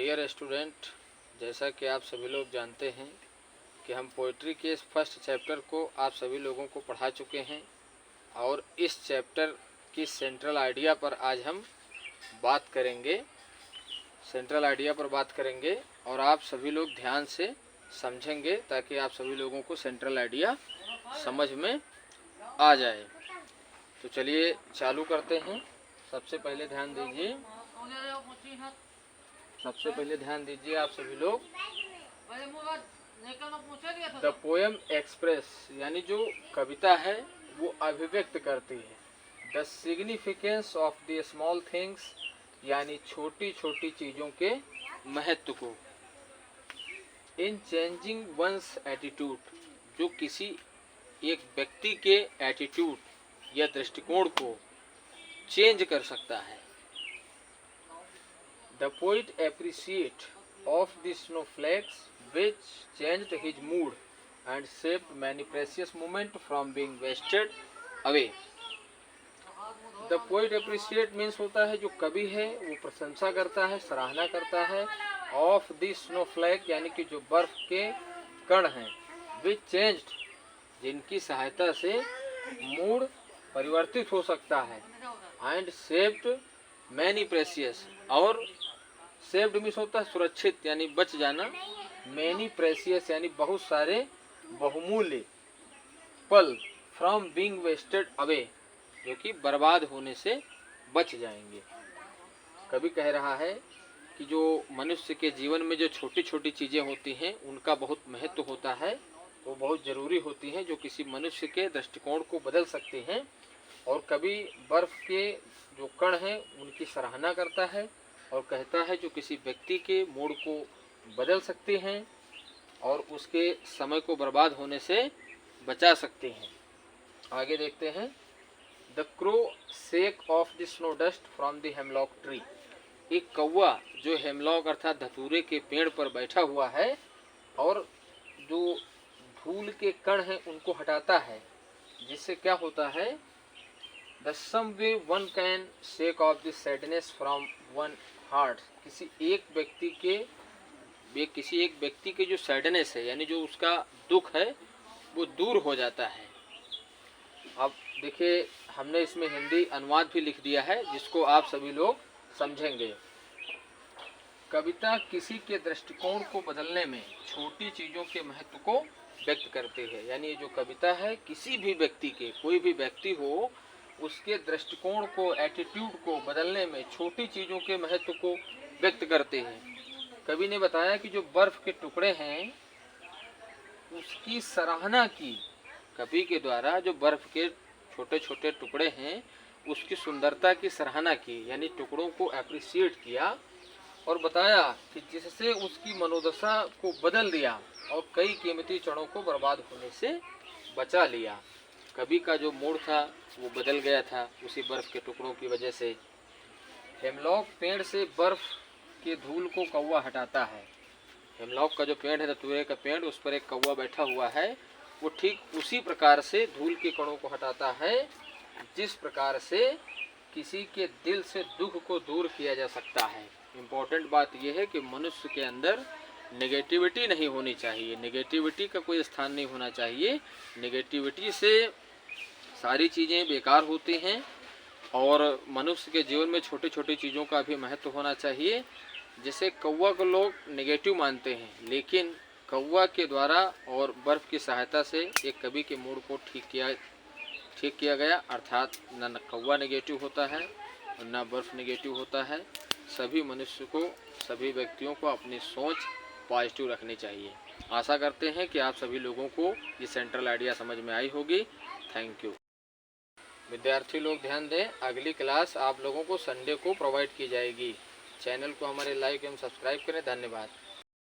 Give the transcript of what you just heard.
Dear student, जैसा कि आप सभी लोग जानते हैं कि हम पोइट्री के इस फर्स्ट चैप्टर को आप सभी लोगों को पढ़ा चुके हैं और इस चैप्टर की सेंट्रल आइडिया पर आज हम बात करेंगे। और आप सभी लोग ध्यान से समझेंगे ताकि आप सभी लोगों को सेंट्रल आइडिया समझ में आ जाए। तो चलिए चालू करते हैं। सबसे पहले ध्यान दीजिए आप सभी लोग। द पोएम एक्सप्रेस यानी जो कविता है वो अभिव्यक्त करती है the significance of the small things यानी छोटी छोटी चीज़ों के महत्व को। इन चेंजिंग वंस एटीट्यूड, जो किसी एक व्यक्ति के एटीट्यूड या दृष्टिकोण को चेंज कर सकता है। The poet appreciates of the snowflakes which changed his mood and saved many precious moments from being wasted away. The poet appreciate means होता है जो कवि है वो प्रशंसा करता है, सराहना करता है of the snowflake यानी कि जो बर्फ के कण हैं, which changed जिनकी सहायता से मूड परिवर्तित हो सकता है, and saved many precious और सेव्ड मीन्स होता है सुरक्षित यानी बच जाना, मैनी प्रेसियस यानी बहुत सारे बहुमूल्य पल, फ्रॉम बीइंग वेस्टेड अवे जो कि बर्बाद होने से बच जाएंगे। कवि कह रहा है कि जो मनुष्य के जीवन में जो छोटी छोटी चीज़ें होती हैं उनका बहुत महत्व होता है, वो बहुत ज़रूरी होती हैं, जो किसी मनुष्य के दृष्टिकोण को बदल सकती हैं। और कवि बर्फ़ के जो कण हैं उनकी सराहना करता है और कहता है जो किसी व्यक्ति के मूड को बदल सकते हैं और उसके समय को बर्बाद होने से बचा सकते हैं। आगे देखते हैं। The crow sake of the snow dust from the hemlock tree. एक कौवा जो हेमलॉक अर्थात धतूरे के पेड़ पर बैठा हुआ है और जो धूल के कण हैं उनको हटाता है, जिससे क्या होता है, the some way one can shake off the sadness from one heart. किसी एक व्यक्ति के जो सैडनेस है यानी जो उसका दुख है वो दूर हो जाता है। अब देखिए हमने इसमें हिंदी अनुवाद भी लिख दिया है जिसको आप सभी लोग समझेंगे। कविता किसी के दृष्टिकोण को बदलने में छोटी चीज़ों के महत्व को व्यक्त करती है। यानी ये जो कविता है किसी भी व्यक्ति के, कोई भी व्यक्ति हो, उसके दृष्टिकोण को, एटीट्यूड को बदलने में छोटी चीज़ों के महत्व को व्यक्त करते हैं। कवि ने बताया कि जो बर्फ के टुकड़े हैं उसकी सराहना की, कवि के द्वारा जो बर्फ के छोटे छोटे टुकड़े हैं उसकी सुंदरता की सराहना की, यानी टुकड़ों को अप्रिशिएट किया और बताया कि जिससे उसकी मनोदशा को बदल दिया और कई कीमती क्षणों को बर्बाद होने से बचा लिया। कवि का जो मूड था वो बदल गया था उसी बर्फ के टुकड़ों की वजह से। हेमलॉक पेड़ से बर्फ के धूल को कौवा हटाता है। हेमलॉक का जो पेड़ है, धतूरे का पेड़, उस पर एक कौवा बैठा हुआ है, वो ठीक उसी प्रकार से धूल के कणों को हटाता है जिस प्रकार से किसी के दिल से दुख को दूर किया जा सकता है। इम्पोर्टेंट बात यह है कि मनुष्य के अंदर नेगेटिविटी नहीं होनी चाहिए, नेगेटिविटी का कोई स्थान नहीं होना चाहिए। नेगेटिविटी से सारी चीज़ें बेकार होती हैं और मनुष्य के जीवन में छोटी छोटी चीज़ों का भी महत्व होना चाहिए। जैसे कौवा को लोग नेगेटिव मानते हैं, लेकिन कौवा के द्वारा और बर्फ़ की सहायता से एक कवि के मूड को ठीक किया गया। अर्थात न कौवा नेगेटिव होता है और न बर्फ़ नेगेटिव होता है। सभी मनुष्य को, सभी व्यक्तियों को अपनी सोच पॉजिटिव रखनी चाहिए। आशा करते हैं कि आप सभी लोगों को ये सेंट्रल आइडिया समझ में आई होगी। Thank you. विद्यार्थी लोग ध्यान दें, अगली क्लास आप लोगों को संडे को प्रोवाइड की जाएगी। चैनल को हमारे लाइक एवं सब्सक्राइब करें। धन्यवाद।